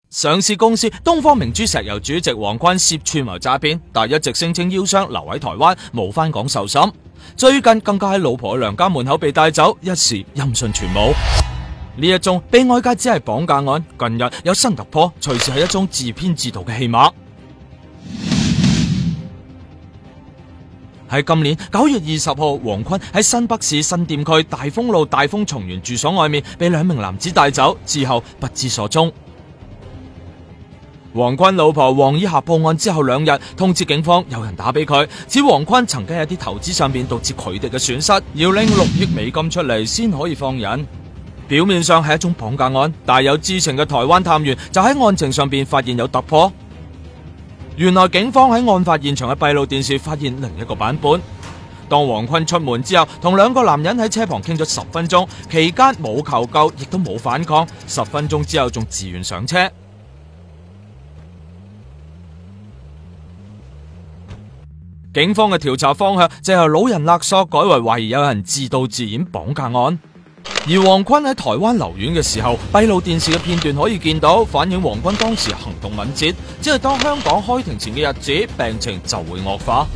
上市公司東方明珠石油主席黃坤涉串謀詐騙，但一直聲稱腰傷留喺台灣，冇返港受審。最近更加喺老婆嘅娘家門口被帶走，一時音訊全無。呢一宗被外界指係綁架案，近日有新突破，隨時係一宗自編自導嘅戲碼。喺今年9月20號，黃坤喺新北市新店區大豐路大豐松園住所外面被2名男子帶走，之後不知所蹤。黃坤老婆黃以霞報案之後2日，通知警方有人打俾佢，指黃坤曾經喺啲投資上面導致佢哋嘅損失，要拎6億美金出嚟先可以放人。表面上係一宗綁架案，但有知情嘅台灣探員就喺案情上邊發現有突破。原來警方喺案發現場嘅閉路電視發現另一個版本。當黃坤出門之後，同2個男人喺車旁傾咗10分鐘，期間冇求救，亦都冇反抗，10分鐘之後仲自願上車。警方嘅調查方向就由老人勒索改為懷疑有人自導自演綁架案。而黃坤喺台灣留院嘅時候，閉路電視嘅片段可以見到，反映黃坤當時行動敏捷，只係當香港開庭前嘅日子，病情就會惡化。